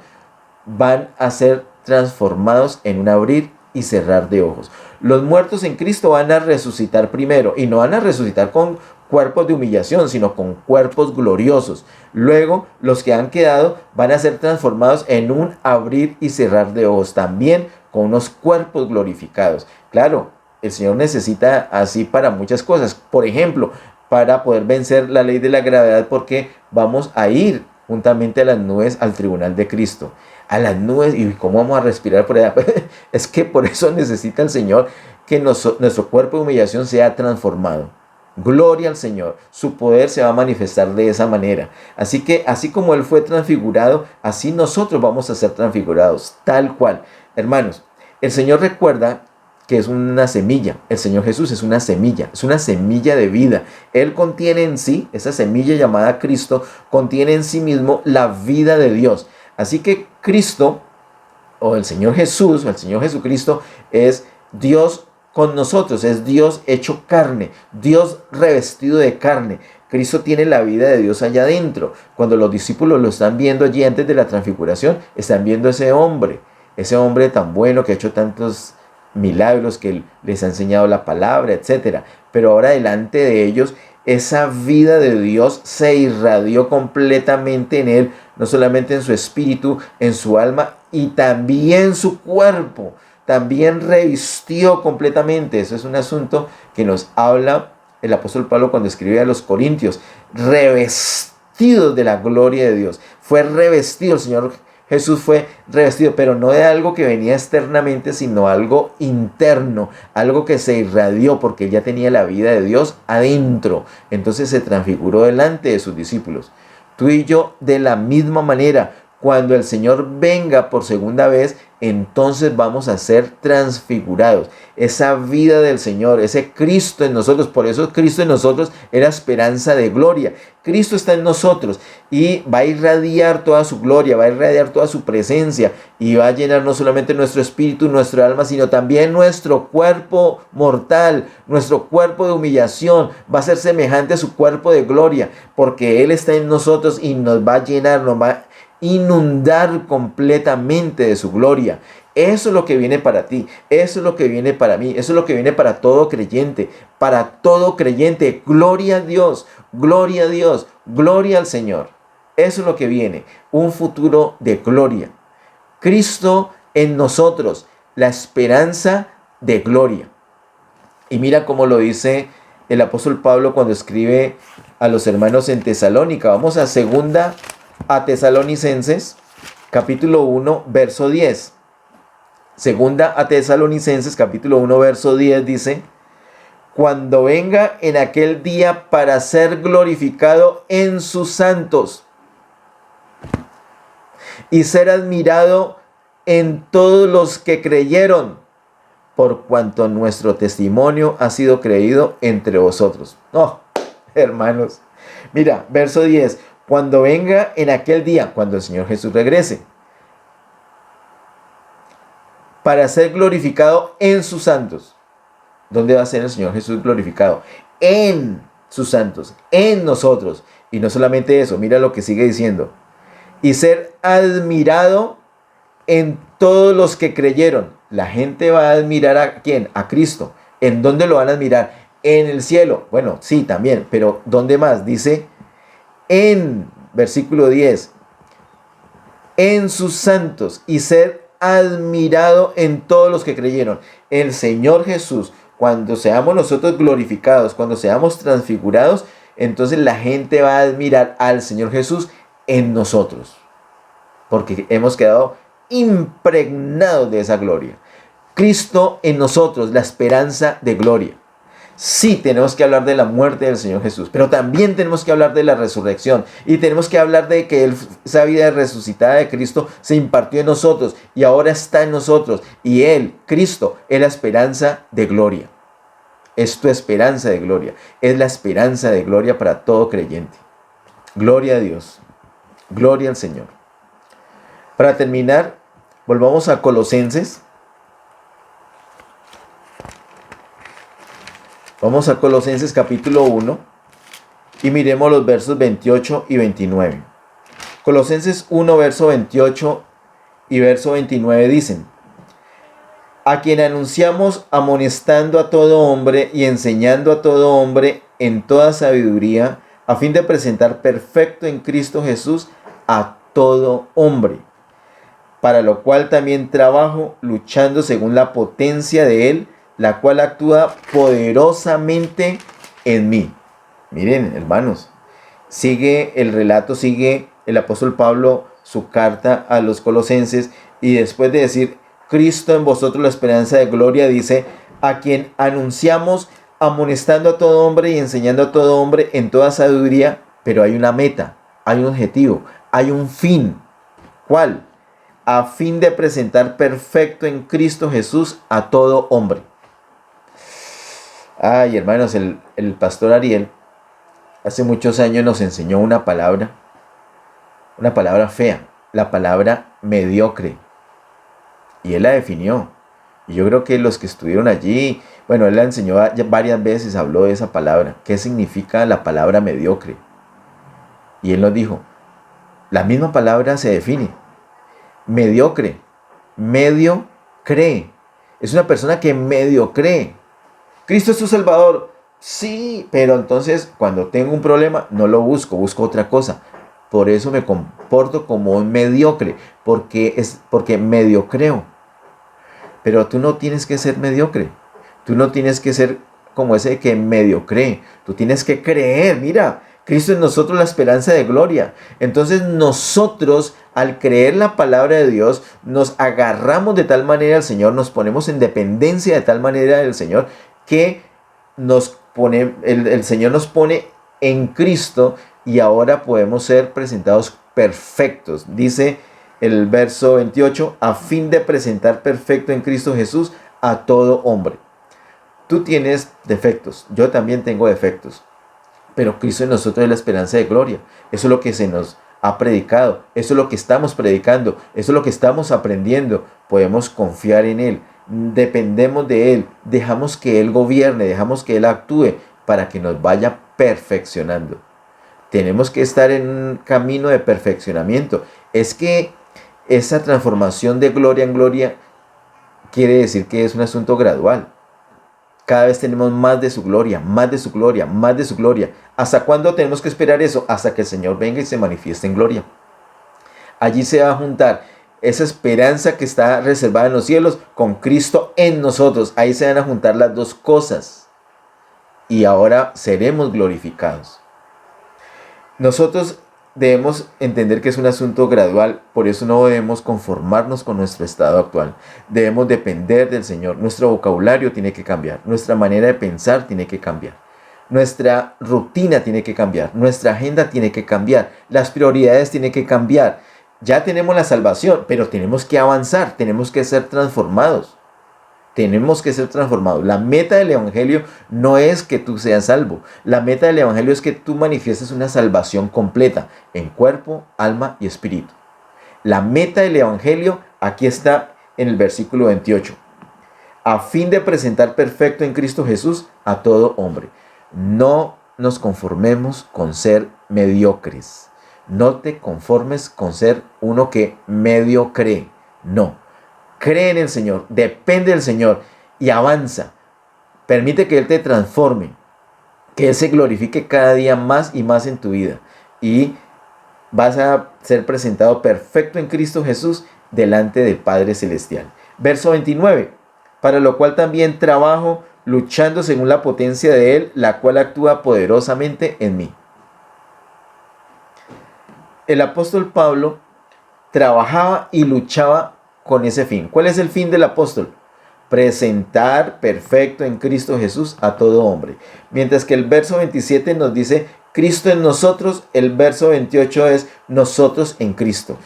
van a ser transformados en un abrir y cerrar de ojos. Los muertos en Cristo van a resucitar primero, y no van a resucitar con cuerpos de humillación, sino con cuerpos gloriosos. Luego, los que han quedado van a ser transformados en un abrir y cerrar de ojos, también con unos cuerpos glorificados. Claro, el Señor necesita así para muchas cosas. Por ejemplo, para poder vencer la ley de la gravedad, porque vamos a ir juntamente a las nubes al tribunal de Cristo. A las nubes, ¿y cómo vamos a respirar por allá? Es que por eso necesita el Señor que nuestro cuerpo de humillación sea transformado. Gloria al Señor, su poder se va a manifestar de esa manera. Así que así como Él fue transfigurado, así nosotros vamos a ser transfigurados, tal cual. Hermanos, el Señor recuerda que es una semilla. El Señor Jesús es una semilla de vida. Él contiene en sí, esa semilla llamada Cristo, contiene en sí mismo la vida de Dios. Así que Cristo o el Señor Jesús, o el Señor Jesucristo, es Dios con nosotros, es Dios hecho carne, Dios revestido de carne. Cristo tiene la vida de Dios allá adentro. Cuando los discípulos lo están viendo allí antes de la transfiguración, están viendo ese hombre tan bueno que ha hecho tantos milagros, que les ha enseñado la palabra, etcétera. Pero ahora delante de ellos, esa vida de Dios se irradió completamente en él, no solamente en su espíritu, en su alma y también su cuerpo. También revistió completamente. Eso es un asunto que nos habla el apóstol Pablo cuando escribe a los Corintios. Revestidos de la gloria de Dios. Fue revestido, el Señor Jesús fue revestido, pero no de algo que venía externamente, sino algo interno, algo que se irradió porque él ya tenía la vida de Dios adentro. Entonces se transfiguró delante de sus discípulos. Tú y yo de la misma manera, cuando el Señor venga por segunda vez, entonces vamos a ser transfigurados. Esa vida del Señor, ese Cristo en nosotros, por eso Cristo en nosotros era esperanza de gloria. Cristo está en nosotros y va a irradiar toda su gloria, va a irradiar toda su presencia y va a llenar no solamente nuestro espíritu, nuestra alma, sino también nuestro cuerpo mortal, nuestro cuerpo de humillación. Va a ser semejante a su cuerpo de gloria, porque Él está en nosotros y nos va a llenar, nos va a inundar completamente de su gloria. Eso es lo que viene para ti, eso es lo que viene para mí, eso es lo que viene para todo creyente, gloria a Dios, gloria a Dios, gloria al Señor. Eso es lo que viene, un futuro de gloria. Cristo en nosotros, la esperanza de gloria. Y mira cómo lo dice el apóstol Pablo cuando escribe a los hermanos en Tesalónica. Vamos a Tesalonicenses, capítulo 1, verso 10. Segunda a Tesalonicenses, capítulo 1, verso 10 dice: cuando venga en aquel día para ser glorificado en sus santos y ser admirado en todos los que creyeron, por cuanto nuestro testimonio ha sido creído entre vosotros. No, hermanos, mira, verso 10. Cuando venga en aquel día, cuando el Señor Jesús regrese, para ser glorificado en sus santos. ¿Dónde va a ser el Señor Jesús glorificado? En sus santos, en nosotros. Y no solamente eso, mira lo que sigue diciendo. Y ser admirado en todos los que creyeron. La gente va a admirar ¿a quién? A Cristo. ¿En dónde lo van a admirar? En el cielo. Bueno, sí, también, pero ¿dónde más? Dice en, versículo 10, en sus santos y ser admirado en todos los que creyeron. El Señor Jesús, cuando seamos nosotros glorificados, cuando seamos transfigurados, entonces la gente va a admirar al Señor Jesús en nosotros, porque hemos quedado impregnados de esa gloria. Cristo en nosotros, la esperanza de gloria. Sí, tenemos que hablar de la muerte del Señor Jesús, pero también tenemos que hablar de la resurrección y tenemos que hablar de que esa vida resucitada de Cristo se impartió en nosotros y ahora está en nosotros, y Él, Cristo, es la esperanza de gloria. Es tu esperanza de gloria, es la esperanza de gloria para todo creyente. Gloria a Dios, gloria al Señor. Para terminar, volvamos a Colosenses. Vamos a Colosenses capítulo 1 y miremos los versos 28 y 29. Colosenses 1, verso 28 y verso 29 dicen: a quien anunciamos amonestando a todo hombre y enseñando a todo hombre en toda sabiduría, a fin de presentar perfecto en Cristo Jesús a todo hombre, para lo cual también trabajo, luchando según la potencia de Él, la cual actúa poderosamente en mí. Miren, hermanos, sigue el relato, sigue el apóstol Pablo su carta a los colosenses, y después de decir Cristo en vosotros la esperanza de gloria, dice: a quien anunciamos amonestando a todo hombre y enseñando a todo hombre en toda sabiduría. Pero hay una meta, hay un objetivo, hay un fin. ¿Cuál? A fin de presentar perfecto en Cristo Jesús a todo hombre. Ay, hermanos, el pastor Ariel hace muchos años nos enseñó una palabra fea, la palabra mediocre. y él la definió. Y yo creo que los que estuvieron allí, bueno, él la enseñó varias veces, habló de esa palabra. ¿Qué significa la palabra mediocre? Y él nos dijo, la misma palabra se define. Mediocre, medio cree. Es una persona que medio cree. Cristo es tu Salvador. Sí, pero entonces cuando tengo un problema no lo busco, busco otra cosa. Por eso me comporto como un mediocre, porque medio creo. Pero tú no tienes que ser mediocre. Tú no tienes que ser como ese que medio cree. Tú tienes que creer. Mira, Cristo en nosotros la esperanza de gloria. Entonces nosotros, al creer la palabra de Dios, nos agarramos de tal manera al Señor, nos ponemos en dependencia de tal manera del Señor, que el Señor nos pone en Cristo y ahora podemos ser presentados perfectos. Dice el verso 28, a fin de presentar perfecto en Cristo Jesús a todo hombre. Tú tienes defectos, yo también tengo defectos, pero Cristo en nosotros es la esperanza de gloria. Eso es lo que se nos ha predicado, eso es lo que estamos predicando, eso es lo que estamos aprendiendo. Podemos confiar en Él, dependemos de Él, dejamos que Él gobierne, dejamos que Él actúe para que nos vaya perfeccionando. Tenemos que estar en un camino de perfeccionamiento. Es que esa transformación de gloria en gloria quiere decir que es un asunto gradual. Cada vez tenemos más de su gloria, más de su gloria, más de su gloria. ¿Hasta cuándo tenemos que esperar eso? Hasta que el Señor venga y se manifieste en gloria. Allí se va a juntar esa esperanza que está reservada en los cielos con Cristo en nosotros. Ahí se van a juntar las dos cosas. Y ahora seremos glorificados. Nosotros debemos entender que es un asunto gradual, por eso no debemos conformarnos con nuestro estado actual. Debemos depender del Señor. Nuestro vocabulario tiene que cambiar, nuestra manera de pensar tiene que cambiar, nuestra rutina tiene que cambiar, nuestra agenda tiene que cambiar, las prioridades tienen que cambiar. Ya tenemos la salvación, pero tenemos que avanzar, tenemos que ser transformados. Tenemos que ser transformados. La meta del Evangelio no es que tú seas salvo. La meta del Evangelio es que tú manifiestes una salvación completa en cuerpo, alma y espíritu. La meta del Evangelio aquí está en el versículo 28. A fin de presentar perfecto en Cristo Jesús a todo hombre. No nos conformemos con ser mediocres. No te conformes con ser uno que medio cree. No. Cree en el Señor, depende del Señor y avanza. Permite que Él te transforme, que Él se glorifique cada día más y más en tu vida. Y vas a ser presentado perfecto en Cristo Jesús delante del Padre Celestial. Verso 29. Para lo cual también trabajo luchando según la potencia de Él, la cual actúa poderosamente en mí. El apóstol Pablo trabajaba y luchaba con ese fin. ¿Cuál es el fin del apóstol? Presentar perfecto en Cristo Jesús a todo hombre. Mientras que el verso 27 nos dice Cristo en nosotros, el verso 28 es nosotros en Cristo.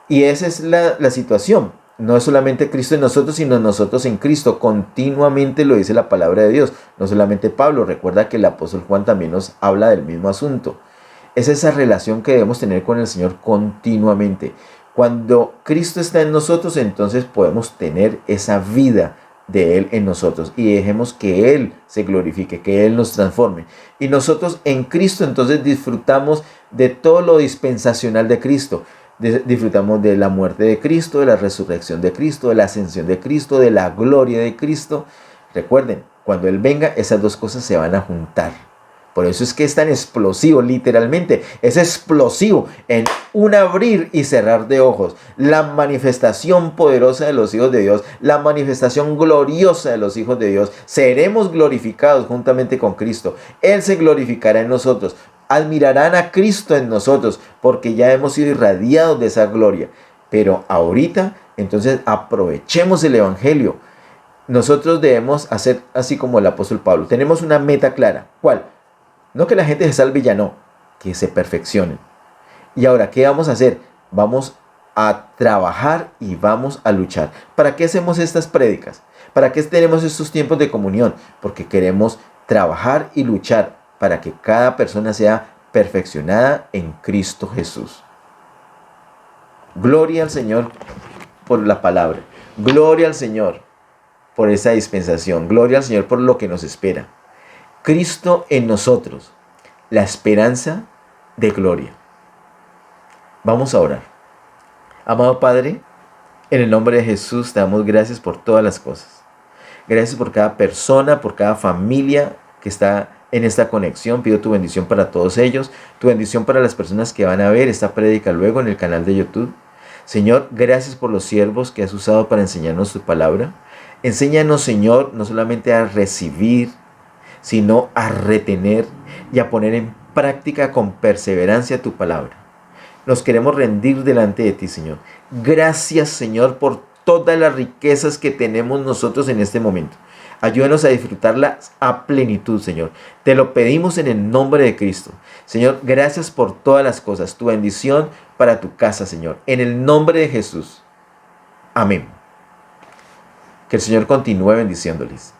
Y esa es la situación. No es solamente Cristo en nosotros, sino nosotros en Cristo. Continuamente lo dice la palabra de Dios. No solamente Pablo. Recuerda que el apóstol Juan también nos habla del mismo asunto. Es esa relación que debemos tener con el Señor continuamente. Cuando Cristo está en nosotros, entonces podemos tener esa vida de Él en nosotros y dejemos que Él se glorifique, que Él nos transforme. Y nosotros en Cristo entonces disfrutamos de todo lo dispensacional de Cristo. Disfrutamos de la muerte de Cristo, de la resurrección de Cristo, de la ascensión de Cristo, de la gloria de Cristo. Recuerden, cuando Él venga, esas dos cosas se van a juntar. Por eso es que es tan explosivo, literalmente. Es explosivo en un abrir y cerrar de ojos. La manifestación poderosa de los hijos de Dios. La manifestación gloriosa de los hijos de Dios. Seremos glorificados juntamente con Cristo. Él se glorificará en nosotros. Admirarán a Cristo en nosotros porque ya hemos sido irradiados de esa gloria. Pero ahorita, entonces aprovechemos el Evangelio. Nosotros debemos hacer así como el apóstol Pablo. Tenemos una meta clara. ¿Cuál? No que la gente se salve ya, no, que se perfeccionen. Y ahora, ¿qué vamos a hacer? Vamos a trabajar y vamos a luchar. ¿Para qué hacemos estas prédicas? ¿Para qué tenemos estos tiempos de comunión? Porque queremos trabajar y luchar para que cada persona sea perfeccionada en Cristo Jesús. Gloria al Señor por la palabra. Gloria al Señor por esa dispensación. Gloria al Señor por lo que nos espera. Cristo en nosotros, la esperanza de gloria. Vamos a orar. Amado Padre, en el nombre de Jesús te damos gracias por todas las cosas. Gracias por cada persona, por cada familia que está en esta conexión. Pido tu bendición para todos ellos, tu bendición para las personas que van a ver esta prédica luego en el canal de YouTube. Señor, gracias por los siervos que has usado para enseñarnos tu palabra. Enséñanos, Señor, no solamente a recibir, sino a retener y a poner en práctica con perseverancia tu palabra. Nos queremos rendir delante de ti, Señor. Gracias, Señor, por todas las riquezas que tenemos nosotros en este momento. Ayúdanos a disfrutarlas a plenitud, Señor. Te lo pedimos en el nombre de Cristo. Señor, gracias por todas las cosas. Tu bendición para tu casa, Señor. En el nombre de Jesús. Amén. Que el Señor continúe bendiciéndoles.